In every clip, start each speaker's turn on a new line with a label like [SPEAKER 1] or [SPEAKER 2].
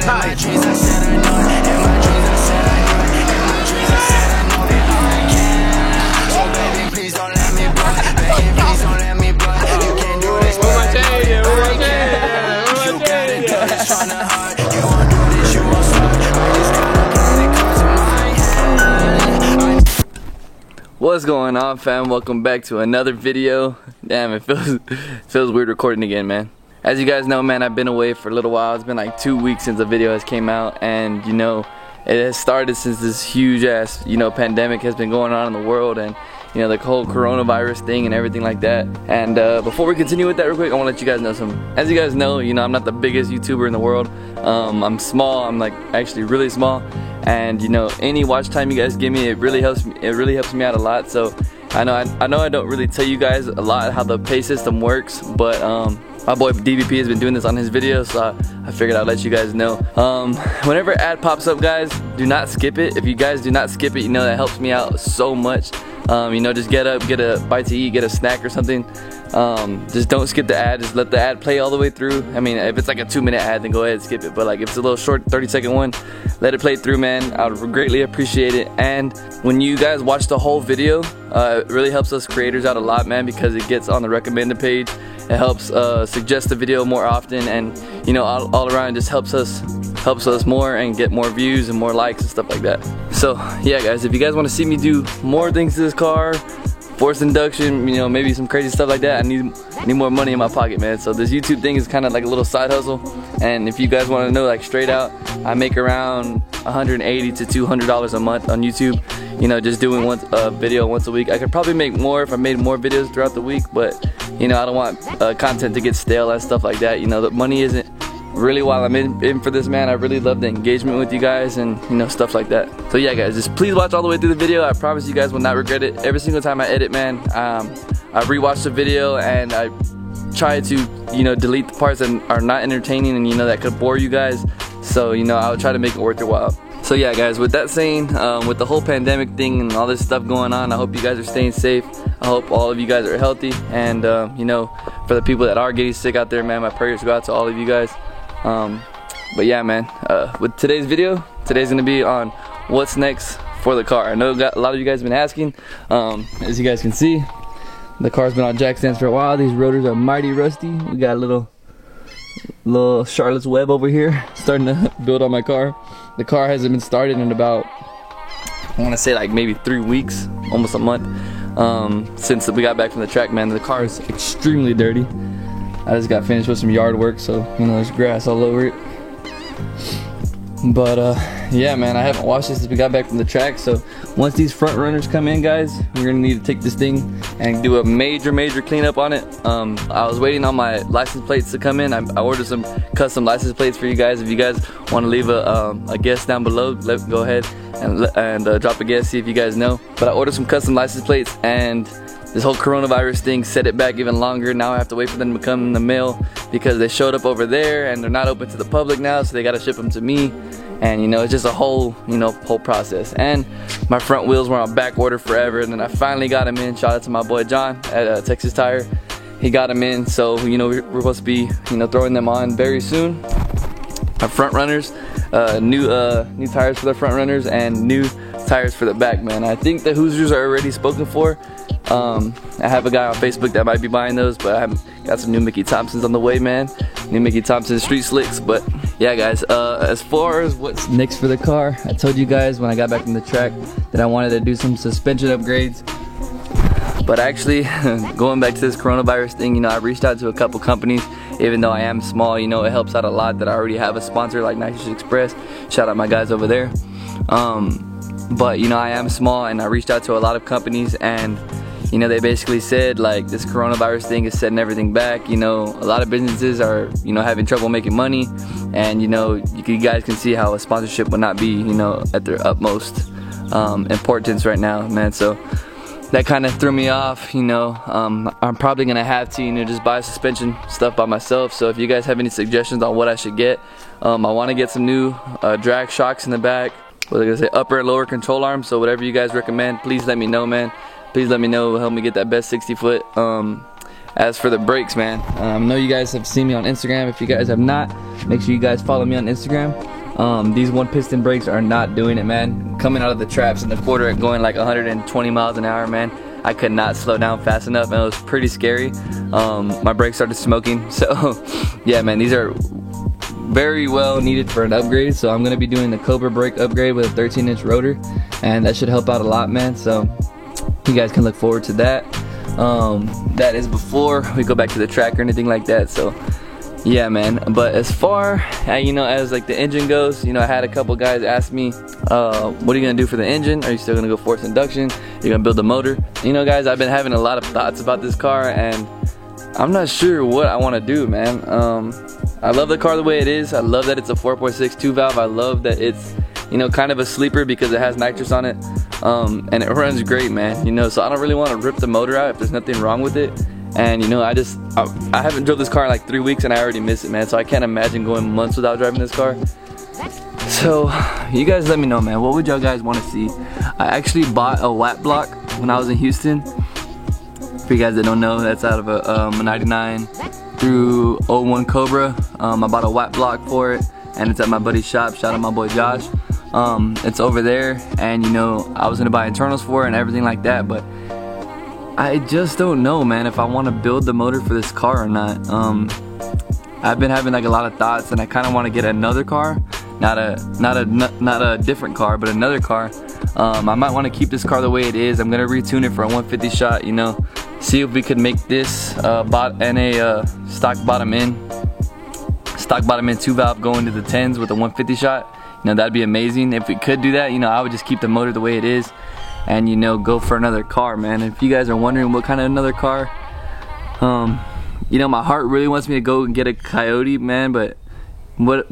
[SPEAKER 1] my dreams I said I know it. In my dreams I said I know it. In my dreams I said I know that I can. So baby, please don't let me blow. Baby, please don't let me blow. You can't do this, but I know that I can. You gotta do this tryna hard. You won't do this, you won't stop. I just gotta play the cards in my hand.
[SPEAKER 2] What's going on, fam? Welcome back to another video. Damn, it feels weird recording again, man. As you guys know, man, I've been away for a little while. It's been like 2 weeks since the video has came out, and you know, it has started since this huge ass, you know, pandemic has been going on in the world, and you know, the whole coronavirus thing and everything like that. And before we continue with that real quick, I want to let you guys know something. As you guys know, you know, I'm not the biggest YouTuber in the world. I'm small. I'm like actually really small. And you know, any watch time you guys give me, it really helps me. It really helps me out a lot. So I know I don't really tell you guys a lot how the pay system works, but my boy DVP has been doing this on his videos, so I figured I'd let you guys know. Whenever ad pops up, guys, do not skip it. If you guys do not skip it, you know that helps me out so much. You know, just get up, get a bite to eat, get a snack or something. Just don't skip the ad. Just let the ad play all the way through. I mean, if it's like a 2-minute ad, then go ahead and skip it. But like if it's a little short 30-second one, let it play through, man. I would greatly appreciate it. And when you guys watch the whole video, it really helps us creators out a lot, man, because it gets on the recommended page. It helps suggest the video more often, and you know, all around it just helps us more and get more views and more likes and stuff like that. So yeah, guys, if you guys want to see me do more things to this car, forced induction, you know, maybe some crazy stuff like that, I need more money in my pocket, man. So this YouTube thing is kind of like a little side hustle, and if you guys want to know, like straight out, I make around $180 to $200 a month on YouTube. You know, just doing a video once a week. I could probably make more if I made more videos throughout the week, but you know, I don't want content to get stale and stuff like that. You know, the money isn't really while I'm in for this, man. I really love the engagement with you guys and you know, stuff like that. So yeah, guys, just please watch all the way through the video. I promise you guys will not regret it. Every single time I edit, man, I rewatch the video and I try to, you know, delete the parts that are not entertaining and you know, that could bore you guys. So you know, I'll try to make it worth your while. So yeah, guys, with that saying, with the whole pandemic thing and all this stuff going on, I hope you guys are staying safe. I hope all of you guys are healthy, and you know, for the people that are getting sick out there, man, my prayers go out to all of you guys. But yeah, man, with today's video, today's gonna be on what's next for the car. I know a lot of you guys have been asking. As you guys can see, the car's been on jack stands for a while. These rotors are mighty rusty. We got a little Charlotte's Web over here starting to build on my car. The car hasn't been started in about, I want to say like maybe 3 weeks, almost a month, since we got back from the track, man. The car is extremely dirty. I just got finished with some yard work, so you know, there's grass all over it. But yeah, man, I haven't washed this since we got back from the track. So once these front runners come in, guys, we're gonna need to take this thing and do a major cleanup on it. I was waiting on my license plates to come in. I ordered some custom license plates for you guys. If you guys want to leave a guess down below, go ahead and drop a guess, see if you guys know. But I ordered some custom license plates, and this whole coronavirus thing set it back even longer. Now I have to wait for them to come in the mail because they showed up over there and they're not open to the public now, so they got to ship them to me. And you know, it's just a whole process. And my front wheels were on back order forever, and then I finally got them in. Shout out to my boy John at Texas Tire. He got them in, so you know, we're supposed to be, you know, throwing them on very soon. Our front runners, new tires for the front runners and new tires for the back, man. I think the Hoosiers are already spoken for. I have a guy on Facebook that might be buying those, but I haven't got some new Mickey Thompsons on the way, man. New Mickey Thompson street slicks. But yeah, guys, as far as what's next for the car, I told you guys when I got back from the track that I wanted to do some suspension upgrades. But actually, going back to this coronavirus thing, you know, I reached out to a couple companies. Even though I am small, you know, it helps out a lot that I already have a sponsor like Nitrous Express. Shout out my guys over there. But you know, I am small, and I reached out to a lot of companies, and you know, they basically said like this coronavirus thing is setting everything back. You know, a lot of businesses are, you know, having trouble making money, and you know, you guys can see how a sponsorship would not be, you know, at their utmost importance right now, man. So that kind of threw me off, you know. I'm probably gonna have to, you know, just buy suspension stuff by myself. So if you guys have any suggestions on what I should get, I want to get some new drag shocks in the back. What was I gonna say? Upper and lower control arms. So whatever you guys recommend, please let me know, man. Please let me know. Help me get that best 60 foot. As for the brakes, man, I know you guys have seen me on Instagram. If you guys have not, make sure you guys follow me on Instagram. These one piston brakes are not doing it, man. Coming out of the traps in the quarter and going like 120 miles an hour, man, I could not slow down fast enough, and it was pretty scary. My brakes started smoking, so yeah, man, these are very well needed for an upgrade. So I'm gonna be doing the Cobra brake upgrade with a 13-inch rotor, and that should help out a lot, man. So you guys can look forward to that. That is before we go back to the track or anything like that. So yeah, man. But as far as, you know, as like the engine goes, you know, I had a couple guys ask me, what are you gonna do for the engine? Are you still gonna go forced induction? You're gonna build the motor? You know, guys, I've been having a lot of thoughts about this car, and I'm not sure what I want to do, man. I love the car the way it is. I love that it's a 4.6 2-valve. I love that it's, you know, kind of a sleeper because it has nitrous on it, and it runs great, man. You know, so I don't really want to rip the motor out if there's nothing wrong with it. And you know, I haven't drove this car in like 3 weeks, and I already miss it, man. So I can't imagine going months without driving this car. So you guys let me know, man, what would y'all guys want to see? I actually bought a Watt block when I was in Houston. For you guys that don't know, that's out of a 99 through 01 Cobra. I bought a Watt block for it, and it's at my buddy's shop. Shout out my boy Josh. It's over there, and you know, I was gonna buy internals for it and everything like that, but I just don't know, man, if I want to build the motor for this car or not. I've been having like a lot of thoughts, and I kind of want to get another car, not a different car, but another car. I might want to keep this car the way it is. I'm gonna retune it for a 150 shot, you know, see if we could make this stock bottom end 2-valve go into the 10s with a 150 shot. You know, that'd be amazing. If we could do that, you know, I would just keep the motor the way it is, and you know, go for another car, man. If you guys are wondering what kind of another car, you know, my heart really wants me to go and get a Coyote, man, but what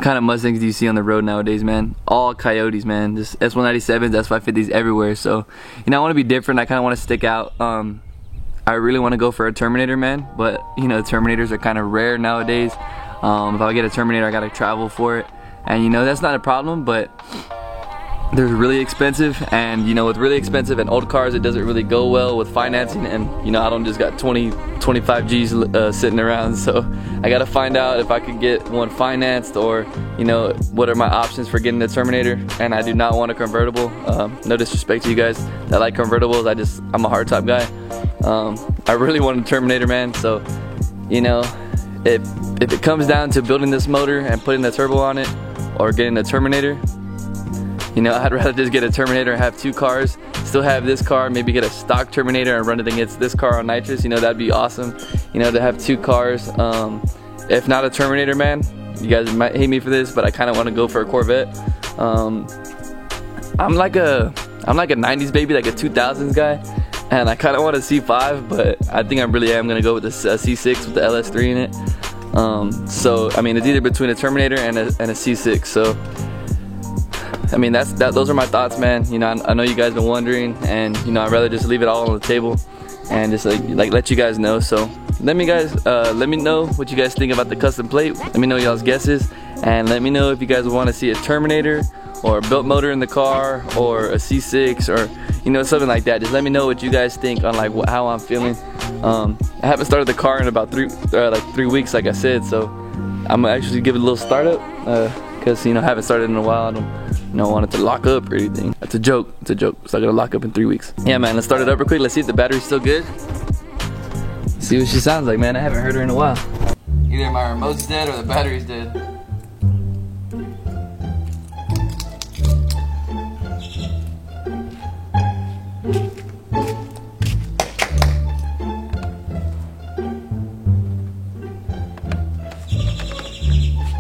[SPEAKER 2] kind of Mustangs do you see on the road nowadays, man? All Coyotes, man. Just S197s, S550s everywhere. So, you know, I want to be different. I kind of want to stick out. I really want to go for a Terminator, man, but you know, Terminators are kind of rare nowadays. If I get a Terminator, I gotta travel for it, and you know, that's not a problem, but they're really expensive, and you know, with really expensive and old cars, it doesn't really go well with financing. And you know, I don't just got 25 G's sitting around, so I gotta find out if I could get one financed, or you know, what are my options for getting the Terminator. And I do not want a convertible. No disrespect to you guys that like convertibles, I'm a hardtop guy. I really want a Terminator, man. So you know, if it comes down to building this motor and putting the turbo on it, or getting a Terminator, you know, I'd rather just get a Terminator and have 2 cars, still have this car, maybe get a stock Terminator and run it against this car on nitrous. You know, that'd be awesome, you know, to have 2 cars. If not a Terminator, man, you guys might hate me for this, but I kind of want to go for a Corvette. I'm like a 90s baby, like a 2000s guy, and I kind of want a C5, but I think I really am going to go with the C6 with the LS3 in it. So, I mean, it's either between a Terminator and a C6, so I mean, those are my thoughts, man. You know, I know you guys been wondering, and you know, I'd rather just leave it all on the table and just like let you guys know. So let me know what you guys think about the custom plate. Let me know y'all's guesses, and let me know if you guys want to see a Terminator or a built motor in the car, or a C6, or you know, something like that. Just let me know what you guys think on like how I'm feeling. I haven't started the car in about 3 weeks, like I said, so I'm gonna actually give it a little startup, because you know, I haven't started in a while. I don't want it to lock up or anything. It's a joke. It's a joke. It's not gonna lock up in 3 weeks. Yeah, man. Let's start it up real quick. Let's see if the battery's still good. Let's see what she sounds like, man. I haven't heard her in a while. Either my remote's dead or the battery's dead.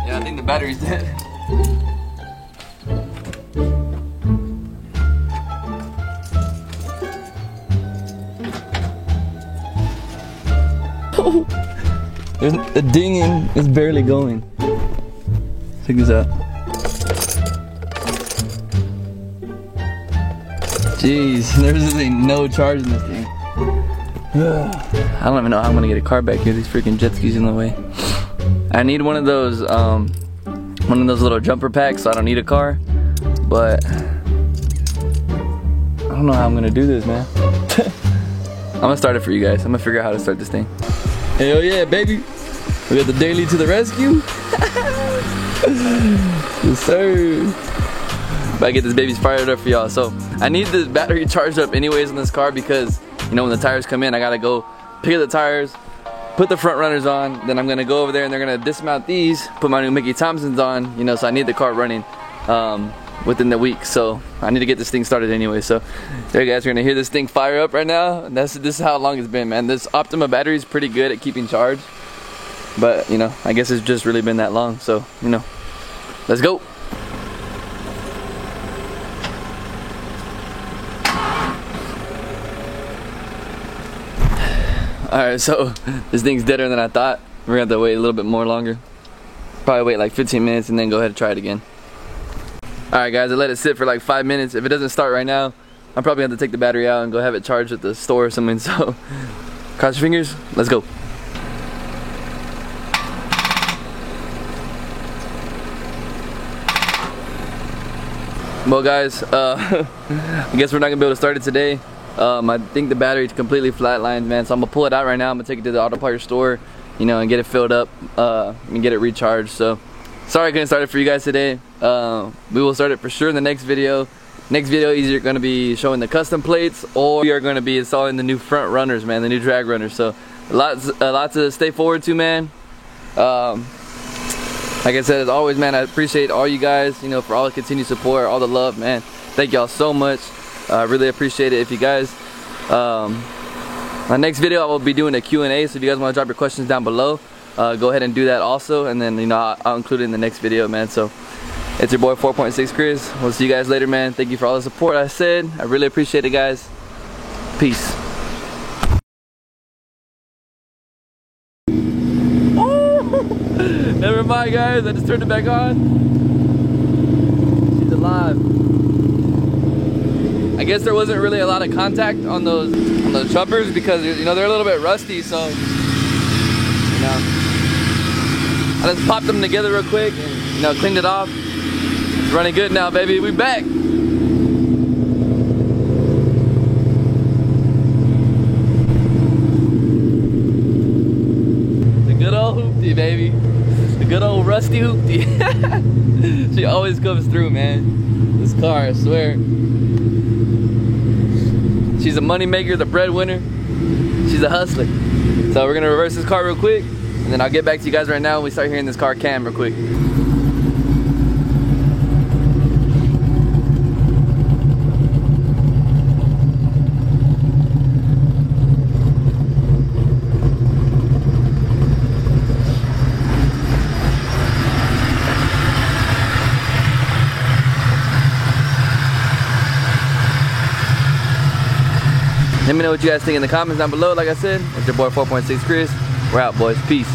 [SPEAKER 2] Yeah, I think the battery's dead. There's a dinging, it's barely going. Check this out. Jeez, there's really no charge in this thing. I don't even know how I'm gonna get a car back here. These freaking jet skis in the way. I need one of those little jumper packs, so I don't need a car. But I don't know how I'm gonna do this, man. I'm gonna start it for you guys. I'm gonna figure out how to start this thing. Hell yeah, baby. We got the daily to the rescue. Yes, sir. But I get this baby's fired up for y'all. So I need the battery charged up anyways in this car because, you know, when the tires come in, I gotta go pick up the tires, put the front runners on, then I'm gonna go over there and they're gonna dismount these, put my new Mickey Thompsons on, you know, so I need the car running within the week. So I need to get this thing started anyway. So there you guys are gonna hear this thing fire up right now. And this is how long it's been, man. This Optima battery is pretty good at keeping charge. But, you know, I guess it's just really been that long. So, you know, let's go. Alright, so this thing's deader than I thought. We're gonna have to wait a little bit more longer. Probably wait like 15 minutes and then go ahead and try it again. Alright guys, I let it sit for like 5 minutes. If it doesn't start right now, I'm probably gonna have to take the battery out and go have it charged at the store or something. So, cross your fingers, let's go. Well guys, I guess we're not gonna be able to start it today. I think the battery's completely flatlined, man, so I'm gonna pull it out right now. I'm gonna take it to the auto parts store, you know, and get it filled up and get it recharged. So sorry I couldn't start it for you guys today. We will start it for sure in the next video. Next video is either gonna be showing the custom plates, or we are gonna be installing the new front runners, man, the new drag runners. So a lot to stay forward to, man. Like I said, as always, man, I appreciate all you guys, you know, for all the continued support, all the love, man. Thank y'all so much. I really appreciate it. If you guys, my next video I will be doing a Q&A, so if you guys want to drop your questions down below, go ahead and do that also, and then, you know, I'll include it in the next video, man. So it's your boy 4.6 Chris. We'll see you guys later, man. Thank you for all the support. I really appreciate it, guys. Peace. Never mind, guys, I just turned it back on. She's alive. I guess there wasn't really a lot of contact on those jumpers because, you know, they're a little bit rusty, so, you know, I just popped them together real quick and, you know, cleaned it off. It's running good now, baby. We back. The good old hoopty, baby. The good old rusty hoopty. She always comes through, man. This car, I swear. She's a money maker, the breadwinner. She's a hustler. So we're gonna reverse this car real quick, and then I'll get back to you guys right now when we start hearing this car cam real quick. Let me know what you guys think in the comments down below. Like I said, it's your boy 4.6 Chris. We're out, boys. Peace.